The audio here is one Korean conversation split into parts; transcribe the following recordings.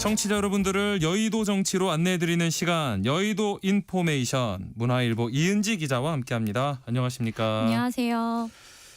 청취자 여러분들을 여의도 정치로 안내해드리는 시간, 여의도 인포메이션, 문화일보 이은지 기자와 함께합니다. 안녕하십니까? 안녕하세요.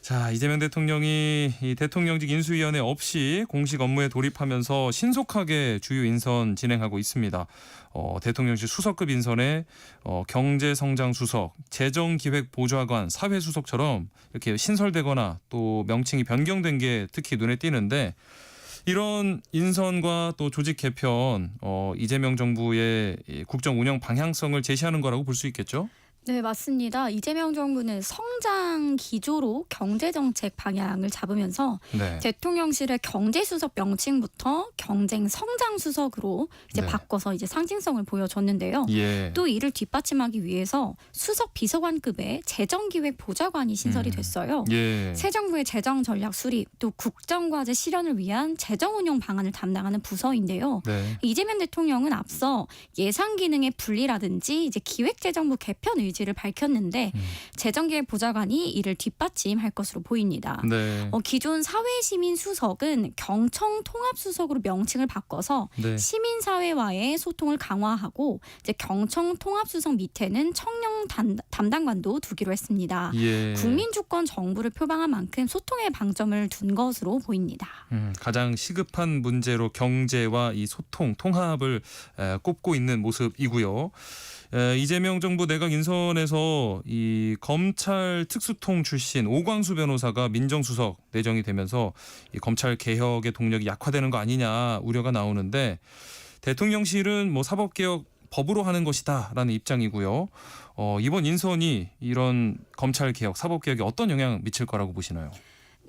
자, 이재명 대통령이 이 대통령직 인수위원회 없이 공식 업무에 돌입하면서 신속하게 주요 인선 진행하고 있습니다. 대통령실 수석급 인선에 경제성장수석, 재정기획보좌관, 사회수석처럼 이렇게 신설되거나 또 명칭이 변경된 게 특히 눈에 띄는데, 이런 인선과 또 조직 개편, 이재명 정부의 국정 운영 방향성을 제시하는 거라고 볼 수 있겠죠? 네, 맞습니다. 이재명 정부는 성장 기조로 경제정책 방향을 잡으면서 네. 대통령실의 경제수석 명칭부터 경쟁 성장수석으로 이제 네. 바꿔서 이제 상징성을 보여줬는데요. 예. 또 이를 뒷받침하기 위해서 수석 비서관급의 재정기획보좌관이 신설이 됐어요. 예. 새 정부의 재정 전략 수립, 또 국정과제 실현을 위한 재정 운용 방안을 담당하는 부서인데요. 네. 이재명 대통령은 앞서 예산 기능의 분리라든지 이제 기획재정부 개편 의지를 밝혔는데 재정기획보좌관이 이를 뒷받침할 것으로 보입니다. 네. 기존 사회시민수석은 경청통합수석으로 명칭을 바꿔서 네. 시민사회와의 소통을 강화하고 이제 경청통합수석 밑에는 청년 담당관도 두기로 했습니다. 예. 국민주권 정부를 표방한 만큼 소통에 방점을 둔 것으로 보입니다. 가장 시급한 문제로 경제와 이 소통, 통합을 꼽고 있는 모습이고요. 이재명 정부 내각 인선에서 이 검찰 특수통 출신 오광수 변호사가 민정수석 내정이 되면서 이 검찰 개혁의 동력이 약화되는 거 아니냐 우려가 나오는데, 대통령실은 뭐 사법개혁 법으로 하는 것이다라는 입장이고요. 이번 인선이 이런 검찰 개혁, 사법개혁에 어떤 영향을 미칠 거라고 보시나요?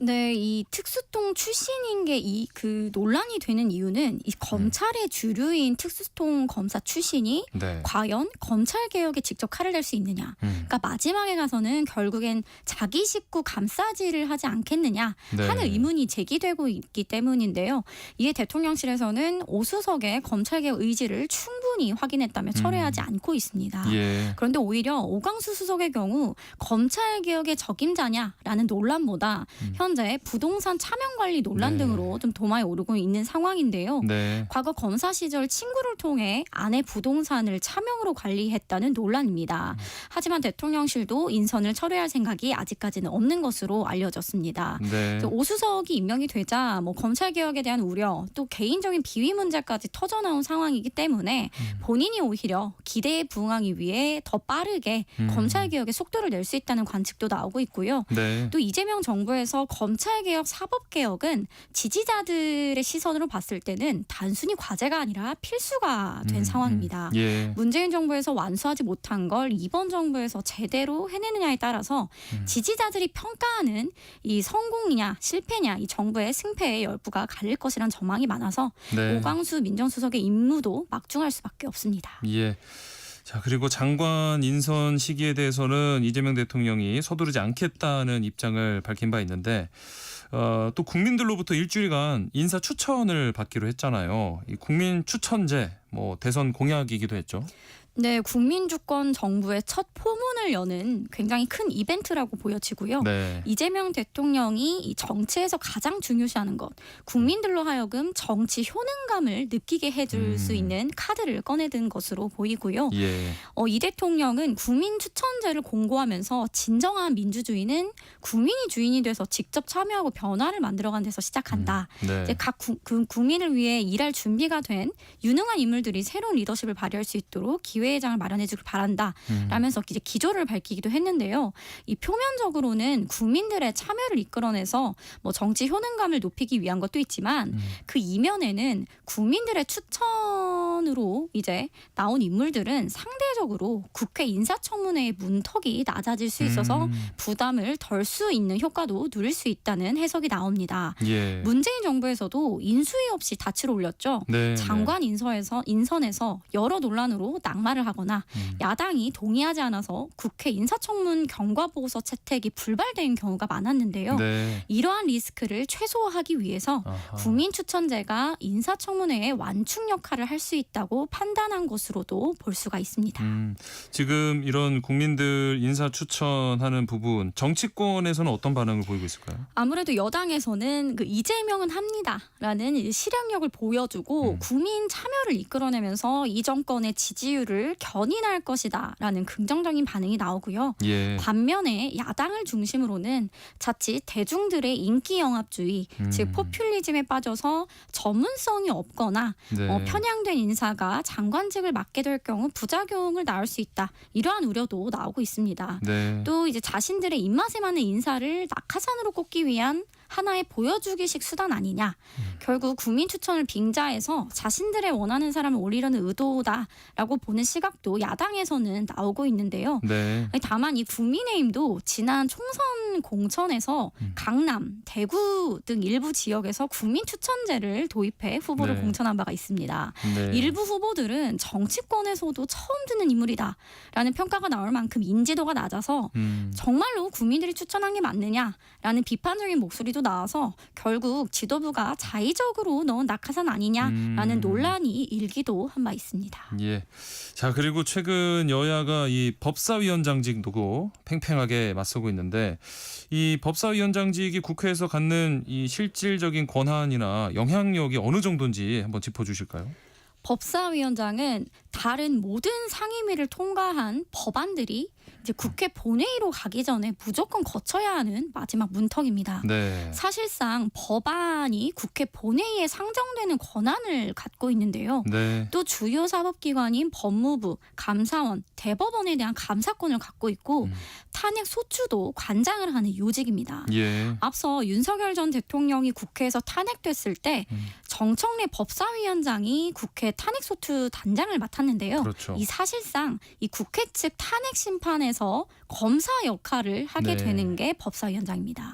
네, 이 특수통 출신인 게 그 논란이 되는 이유는 이 검찰의 주류인 특수통 검사 출신이 네. 과연 검찰 개혁에 직접 칼을 댈 수 있느냐. 그러니까 마지막에 가서는 결국엔 자기 식구 감싸지를 하지 않겠느냐 네. 하는 의문이 제기되고 있기 때문인데요. 이에 대통령실에서는 오 수석의 검찰 개혁 의지를 충분히 확인했다며 철회하지 않고 있습니다. 예. 그런데 오히려 오광수 수석의 경우 검찰 개혁의 적임자냐라는 논란보다 현재 부동산 차명관리 논란 네. 등으로 좀 도마에 오르고 있는 상황인데요. 네. 과거 검사 시절 친구를 통해 아내 부동산을 차명으로 관리했다는 논란입니다. 하지만 대통령실도 인선을 철회할 생각이 아직까지는 없는 것으로 알려졌습니다. 네. 오 수석이 임명이 되자 뭐 검찰 개혁에 대한 우려, 또 개인적인 비위 문제까지 터져나온 상황이기 때문에 본인이 오히려 기대에 부응하기 위해 더 빠르게 검찰 개혁의 속도를 낼 수 있다는 관측도 나오고 있고요. 네. 또 이재명 정부에서 검찰개혁, 사법개혁은 지지자들의 시선으로 봤을 때는 단순히 과제가 아니라 필수가 된 상황입니다. 예. 문재인 정부에서 완수하지 못한 걸 이번 정부에서 제대로 해내느냐에 따라서 지지자들이 평가하는 이 성공이냐 실패냐, 이 정부의 승패의 열부가 갈릴 것이란 전망이 많아서 네. 오광수 민정수석의 임무도 막중할 수밖에 없습니다. 예. 자, 그리고 장관 인선 시기에 대해서는 이재명 대통령이 서두르지 않겠다는 입장을 밝힌 바 있는데, 또 국민들로부터 일주일간 인사 추천을 받기로 했잖아요. 이 국민 추천제, 뭐 대선 공약이기도 했죠. 네, 국민주권 정부의 첫 포문을 여는 굉장히 큰 이벤트라고 보여지고요. 네. 이재명 대통령이 이 정치에서 가장 중요시하는 것, 국민들로 하여금 정치 효능감을 느끼게 해줄 수 있는 카드를 꺼내든 것으로 보이고요. 예. 이 대통령은 국민 추천제를 공고하면서 진정한 민주주의는 국민이 주인이 돼서 직접 참여하고 변화를 만들어가는 데서 시작한다. 네. 이제 각 국민을 위해 일할 준비가 된 유능한 인물들이 새로운 리더십을 발휘할 수 있도록 기회장을 마련해주길 바란다. 라면서 이제 기조를 밝히기도 했는데요. 이 표면적으로는 국민들의 참여를 이끌어내서 뭐 정치 효능감을 높이기 위한 것도 있지만 그 이면에는 국민들의 추천으로 이제 나온 인물들은 상대적으로 국회 인사청문회의 문턱이 낮아질 수 있어서 부담을 덜 수 있는 효과도 누릴 수 있다는 해석이 나옵니다. 예. 문재인 정부에서도 인수위 없이 다치로 올렸죠. 네. 장관 인선에서 여러 논란으로 낙마를 하거나 야당이 동의하지 않아서 국회 인사청문 경과보고서 채택이 불발된 경우가 많았는데요. 네. 이러한 리스크를 최소화하기 위해서 아하. 국민추천제가 인사청문회의 완충 역할을 할 수 있다고 판단한 것으로도 볼 수가 있습니다. 지금 이런 국민들 인사 추천하는 부분 정치권에서는 어떤 반응을 보이고 있을까요? 아무래도 여당에서는 그 이재명은 합니다라는 실행력을 보여주고 국민 참여를 이끌어내면서 이 정권의 지지율을 견인할 것이다라는 긍정적인 반응이 나오고요. 예. 반면에 야당을 중심으로는 자칫 대중들의 인기 영합주의, 즉 포퓰리즘에 빠져서 전문성이 없거나 네. 편향된 인사가 장관직을 맡게 될 경우 부작용을 낳을 수 있다. 이러한 우려도 나오고 있습니다. 네. 또 이제 자신들의 입맛에 맞는 인사를 낙하산으로 꼽기 위한 하나의 보여주기식 수단 아니냐. 결국 국민 추천을 빙자해서 자신들의 원하는 사람을 올리려는 의도다라고 보는 시각도 야당에서는 나오고 있는데요. 네. 다만 이 국민의힘도 지난 총선 공천에서 강남, 대구 등 일부 지역에서 국민 추천제를 도입해 후보를 네. 공천한 바가 있습니다. 네. 일부 후보들은 정치권에서도 처음 듣는 인물이다라는 평가가 나올 만큼 인지도가 낮아서 정말로 국민들이 추천한 게 맞느냐라는 비판적인 목소리도 나와서 결국 지도부가 자의적으로 넣은 낙하산 아니냐라는 논란이 일기도 한 바 있습니다. 예. 자, 그리고 최근 여야가 이 법사위원장직 두고 팽팽하게 맞서고 있는데 이 법사위원장직이 국회에서 갖는 이 실질적인 권한이나 영향력이 어느 정도인지 한번 짚어주실까요? 법사위원장은 다른 모든 상임위를 통과한 법안들이 이제 국회 본회의로 가기 전에 무조건 거쳐야 하는 마지막 문턱입니다. 네. 사실상 법안이 국회 본회의에 상정되는 권한을 갖고 있는데요. 네. 또 주요 사법기관인 법무부, 감사원, 대법원에 대한 감사권을 갖고 있고 탄핵 소추도 관장을 하는 요직입니다. 예. 앞서 윤석열 전 대통령이 국회에서 탄핵됐을 때 정청래 법사위원장이 국회 탄핵소추 단장을 맡았는데요. 그렇죠. 이 사실상 이 국회 측 탄핵 심판에서 검사 역할을 하게 네. 되는 게 법사위원장입니다.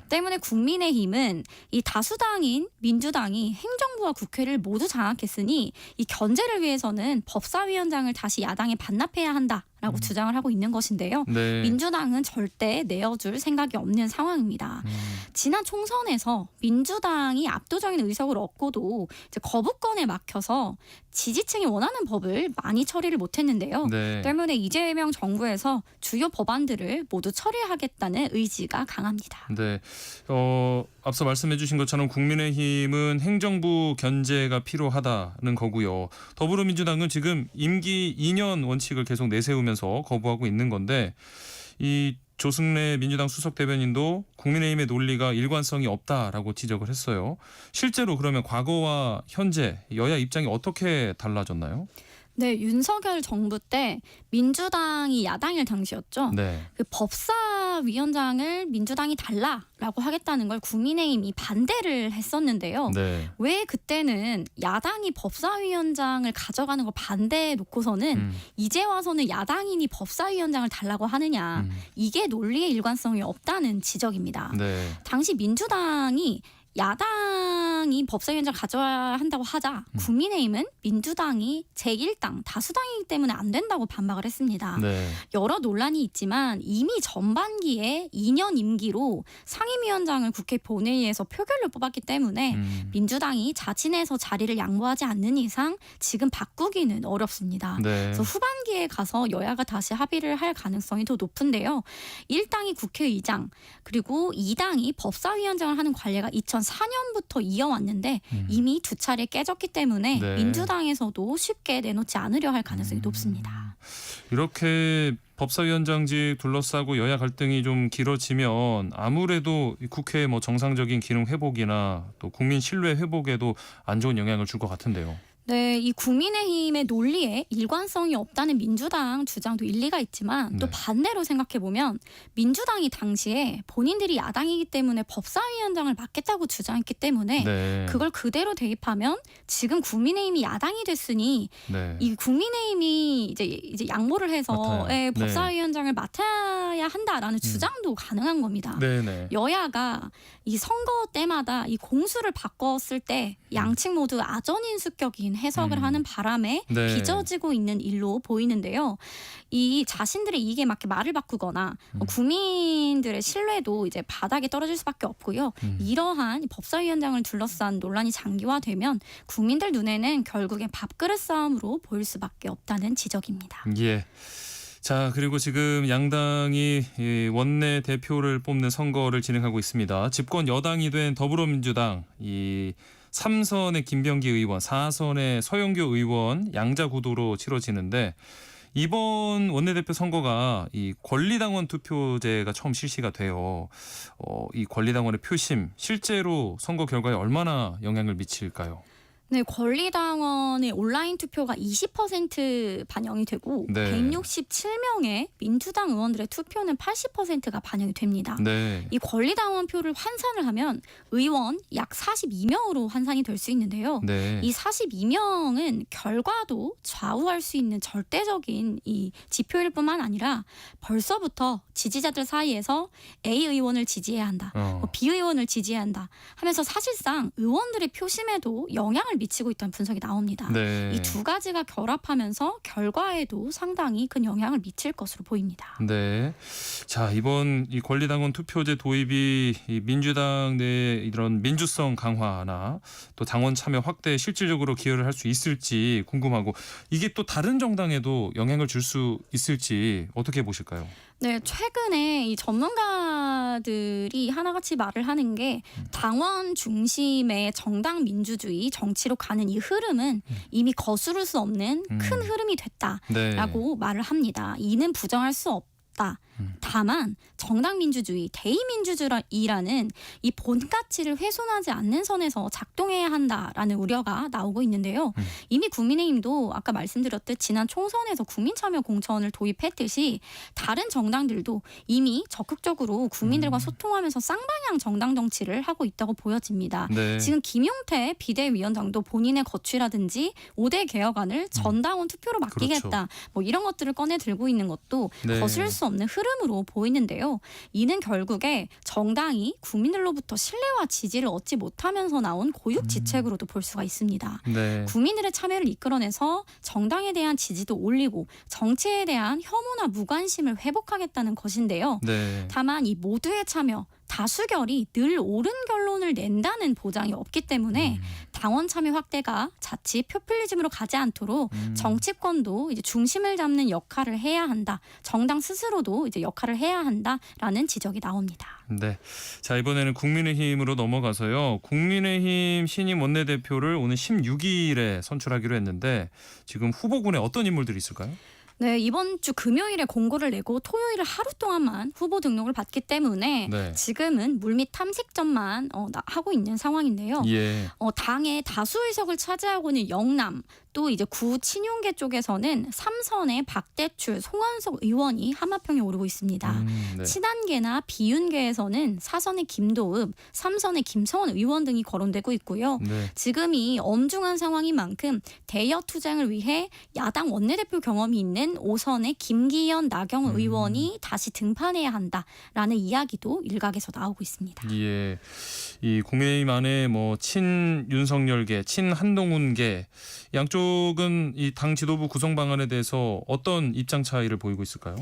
때문에 국민의힘은 이 다수당인 민주당이 행정부와 국회를 모두 장악했으니 이 견제를 위해서는 법사위원장을 다시 야당에 반납해야 한다라고 주장을 하고 있는 것인데요. 네. 민주당은 절대 내어줄 생각이 없는 상황입니다. 지난 총선에서 민주당이 압도적인 의석을 얻고도 이제 거부권에 막혀서 지지층이 원하는 법을 많이 처리를 못했는데요. 네. 때문에 이재명 정부에서 주요 법안들을 모두 처리하겠다는 의지가 강합니다. 네. 앞서 말씀해 주신 것처럼 국민의힘은 행정부 견제가 필요하다는 거고요. 더불어민주당은 지금 임기 2년 원칙을 계속 내세우면서 거부하고 있는 건데 이 조승래 민주당 수석 대변인도 국민의힘의 논리가 일관성이 없다라고 지적을 했어요. 실제로 그러면 과거와 현재 여야 입장이 어떻게 달라졌나요? 네, 윤석열 정부 때 민주당이 야당일 당시였죠. 네. 그 법사위원장을 민주당이 달라라고 하겠다는 걸 국민의힘이 반대를 했었는데요. 네. 왜 그때는 야당이 법사위원장을 가져가는 걸 반대해 놓고서는 이제 와서는 야당인이 법사위원장을 달라고 하느냐. 이게 논리의 일관성이 없다는 지적입니다. 네. 당시 민주당이 야당이 법사위원장 가져야 한다고 하자 국민의힘은 민주당이 제1당 다수당이기 때문에 안 된다고 반박을 했습니다. 네. 여러 논란이 있지만 이미 전반기에 2년 임기로 상임위원장을 국회 본회의에서 표결로 뽑았기 때문에 민주당이 자진해서 자리를 양보하지 않는 이상 지금 바꾸기는 어렵습니다. 네. 그래서 후반기에 가서 여야가 다시 합의를 할 가능성이 더 높은데요. 1당이 국회의장 그리고 2당이 법사위원장을 하는 관례가 2004년부터 이어왔는데 이미 두 차례 깨졌기 때문에 네. 민주당에서도 쉽게 내놓지 않으려 할 가능성이 높습니다. 이렇게 법사위원장직 둘러싸고 여야 갈등이 좀 길어지면 아무래도 국회의 뭐 정상적인 기능 회복이나 또 국민 신뢰 회복에도 안 좋은 영향을 줄 것 같은데요. 네, 이 국민의힘의 논리에 일관성이 없다는 민주당 주장도 일리가 있지만 또 네. 반대로 생각해 보면 민주당이 당시에 본인들이 야당이기 때문에 법사위원장을 맡겠다고 주장했기 때문에 네. 그걸 그대로 대입하면 지금 국민의힘이 야당이 됐으니 네. 이 국민의힘이 이제 양보를 해서 맡아요. 예, 네. 법사위원장을 맡아야 한다라는 주장도 가능한 겁니다. 네네. 여야가 이 선거 때마다 이 공수를 바꿨을 때 양측 모두 아전인수격인 이런 해석을 하는 바람에 네. 빚어지고 있는 일로 보이는데요. 이 자신들의 이익에 맞게 말을 바꾸거나 국민들의 신뢰도 이제 바닥에 떨어질 수밖에 없고요. 이러한 법사위원장을 둘러싼 논란이 장기화되면 국민들 눈에는 결국엔 밥그릇 싸움으로 보일 수밖에 없다는 지적입니다. 예. 자, 그리고 지금 양당이 이 원내 대표를 뽑는 선거를 진행하고 있습니다. 집권 여당이 된 더불어민주당 이 3선의 김병기 의원, 4선의 서영교 의원 양자 구도로 치러지는데 이번 원내대표 선거가 이 권리당원 투표제가 처음 실시가 돼요. 이 권리당원의 표심 실제로 선거 결과에 얼마나 영향을 미칠까요? 네, 권리당원의 온라인 투표가 20% 반영이 되고 네. 167명의 민주당 의원들의 투표는 80%가 반영이 됩니다. 네. 이 권리당원 표를 환산을 하면 의원 약 42명으로 환산이 될 수 있는데요. 네. 이 42명은 결과도 좌우할 수 있는 절대적인 이 지표일 뿐만 아니라 벌써부터 지지자들 사이에서 A 의원을 지지해야 한다. B 의원을 지지해야 한다 하면서 사실상 의원들의 표심에도 영향을 미치고 있다는 분석이 나옵니다. 네. 이 두 가지가 결합하면서 결과에도 상당히 큰 영향을 미칠 것으로 보입니다. 네. 자, 이번 이 권리당원 투표제 도입이 이 민주당 내 이런 민주성 강화나 또 당원 참여 확대에 실질적으로 기여를 할 수 있을지 궁금하고 이게 또 다른 정당에도 영향을 줄 수 있을지 어떻게 보실까요? 네, 최근에 이 전문가들이 하나같이 말을 하는 게 당원 중심의 정당 민주주의 정치로 가는 이 흐름은 이미 거스를 수 없는 큰 흐름이 됐다라고 네. 말을 합니다. 이는 부정할 수 없다. 다만 정당 민주주의, 대의민주주의라는 이 본 가치를 훼손하지 않는 선에서 작동해야 한다라는 우려가 나오고 있는데요. 이미 국민의힘도 아까 말씀드렸듯 지난 총선에서 국민참여 공천을 도입했듯이 다른 정당들도 이미 적극적으로 국민들과 소통하면서 쌍방향 정당 정치를 하고 있다고 보여집니다. 네. 지금 김용태 비대위원장도 본인의 거취라든지 5대 개혁안을 전당원 투표로 맡기겠다. 그렇죠. 뭐 이런 것들을 꺼내 들고 있는 것도 네. 거스를 수 없는 흐름으로 보이는데요. 이는 결국에 정당이 국민들로부터 신뢰와 지지를 얻지 못하면서 나온 고육지책으로도 볼 수가 있습니다. 네. 국민들의 참여를 이끌어내서 정당에 대한 지지도 올리고 정치에 대한 혐오나 무관심을 회복하겠다는 것인데요. 네. 다만 이 모두의 참여, 다수결이 늘 옳은 결론을 낸다는 보장이 없기 때문에 당원 참여 확대가 자칫 포퓰리즘으로 가지 않도록 정치권도 이제 중심을 잡는 역할을 해야 한다. 정당 스스로도 이제 역할을 해야 한다라는 지적이 나옵니다. 네. 자, 이번에는 국민의힘으로 넘어가서요. 국민의힘 신임 원내대표를 오는 16일에 선출하기로 했는데 지금 후보군에 어떤 인물들이 있을까요? 네, 이번 주 금요일에 공고를 내고 토요일 하루 동안만 후보 등록을 받기 때문에 네. 지금은 물밑 탐색전만 하고 있는 상황인데요. 예. 당의 다수 의석을 차지하고 있는 영남 또 이제 구 친윤계 쪽에서는 3선의 박대출, 송원석 의원이 하마평에 오르고 있습니다. 네. 친한계나 비윤계에서는 4선의 김도읍, 3선의 김성원 의원 등이 거론되고 있고요. 네. 지금이 엄중한 상황인 만큼 대여 투쟁을 위해 야당 원내대표 경험이 있는 5선의 김기현, 나경원 의원이 다시 등판해야 한다라는 이야기도 일각에서 나오고 있습니다. 예. 이 국민의힘 안에 뭐 친윤석열계, 친한동훈계 양쪽은 이 당 지도부 구성 방안에 대해서 어떤 입장 차이를 보이고 있을까요?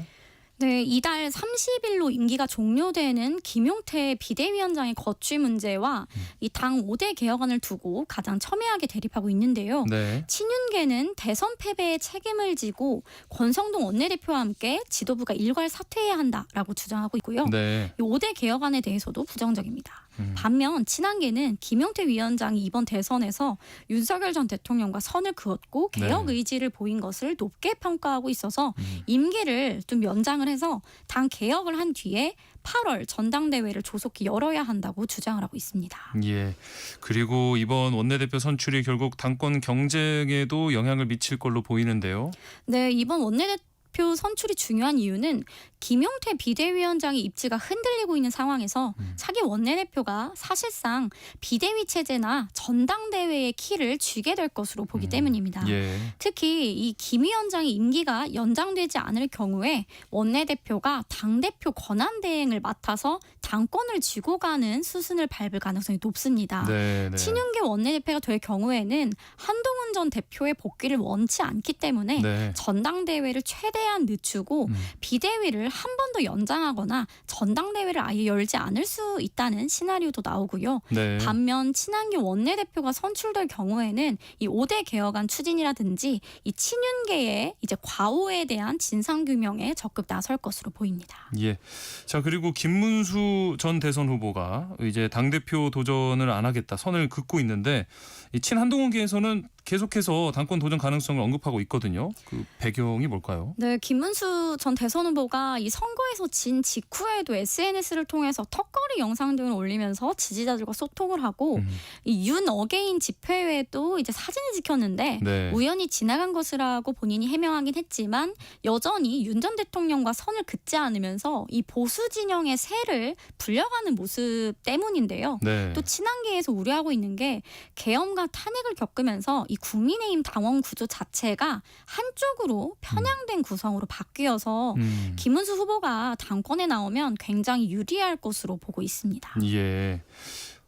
네, 이달 30일로 임기가 종료되는 김용태 비대위원장의 거취 문제와 이 당 5대 개혁안을 두고 가장 첨예하게 대립하고 있는데요. 네. 친윤계는 대선 패배에 책임을 지고 권성동 원내대표와 함께 지도부가 일괄 사퇴해야 한다라고 주장하고 있고요. 네. 이 5대 개혁안에 대해서도 부정적입니다. 반면 친한계는 김용태 위원장이 이번 대선에서 윤석열 전 대통령과 선을 그었고 개혁 네. 의지를 보인 것을 높게 평가하고 있어서 임기를 좀 연장을 해서 당 개혁을 한 뒤에 8월 전당대회를 조속히 열어야 한다고 주장을 하고 있습니다. 예. 그리고 이번 원내대표 선출이 결국 당권 경쟁에도 영향을 미칠 걸로 보이는데요. 네, 이번 원내대표 대표 선출이 중요한 이유는 김용태 비대위원장의 입지가 흔들리고 있는 상황에서 차기 원내대표가 사실상 비대위 체제나 전당대회의 키를 쥐게 될 것으로 보기 때문입니다. 예. 특히 이 김 위원장의 임기가 연장되지 않을 경우에 원내대표가 당대표 권한대행을 맡아서 당권을 쥐고 가는 수순을 밟을 가능성이 높습니다. 네. 친윤계 원내대표가 될 경우에는 한동훈 전 대표의 복귀를 원치 않기 때문에 네. 전당대회를 최대한 늦추고 비대위를 한 번 더 연장하거나 전당대회를 아예 열지 않을 수 있다는 시나리오도 나오고요. 네. 반면 친한계 원내대표가 선출될 경우에는 이 5대 개혁안 추진이라든지 이 친윤계의 이제 과오에 대한 진상규명에 적극 나설 것으로 보입니다. 예. 자, 그리고 김문수 전 대선 후보가 이제 당대표 도전을 안 하겠다 선을 긋고 있는데 이 친한동훈계에서는 계속해서 당권 도전 가능성을 언급하고 있거든요. 그 배경이 뭘까요? 네, 김문수 전 대선 후보가 이 선거에서 진 직후에도 SNS를 통해서 턱걸이 영상 등을 올리면서 지지자들과 소통을 하고 이 윤 어게인 집회에도 이제 사진을 찍혔는데 네. 우연히 지나간 것이라고 본인이 해명하긴 했지만 여전히 윤 전 대통령과 선을 긋지 않으면서 이 보수 진영의 세를 불려가는 모습 때문인데요. 네. 또 친한계에서 우려하고 있는 게 계엄과 탄핵을 겪으면서 이 국민의힘 당원 구조 자체가 한쪽으로 편향된 구성으로 바뀌어서 김문수 후보가 당권에 나오면 굉장히 유리할 것으로 보고 있습니다. 예.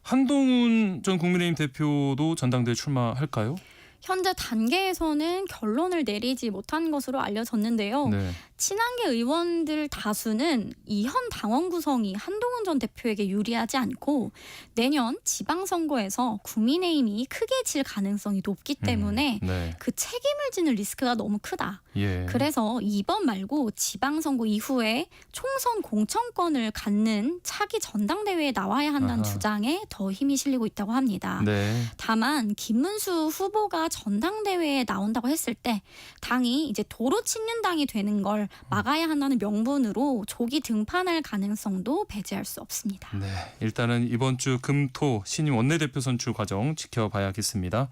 한동훈 전 국민의힘 대표도 전당대회 출마할까요? 현재 단계에서는 결론을 내리지 못한 것으로 알려졌는데요. 네. 친한계 의원들 다수는 이 현 당원 구성이 한동훈 전 대표에게 유리하지 않고 내년 지방선거에서 국민의힘이 크게 질 가능성이 높기 때문에 네. 그 책임을 지는 리스크가 너무 크다. 예. 그래서 이번 말고 지방선거 이후에 총선 공천권을 갖는 차기 전당대회에 나와야 한다는 아하. 주장에 더 힘이 실리고 있다고 합니다. 네. 다만 김문수 후보가 전당대회에 나온다고 했을 때 당이 이제 도로 친윤당이 되는 걸 막아야 한다는 명분으로 조기 등판할 가능성도 배제할 수 없습니다. 네. 일단은 이번 주 금토 신임 원내대표 선출 과정 지켜봐야겠습니다.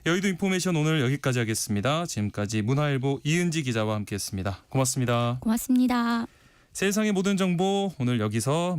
여의도 인포메이션 오늘 여기까지 하겠습니다. 지금까지 문화일보 이은지 기자와 함께했습니다. 고맙습니다. 고맙습니다. 세상의 모든 정보 오늘 여기서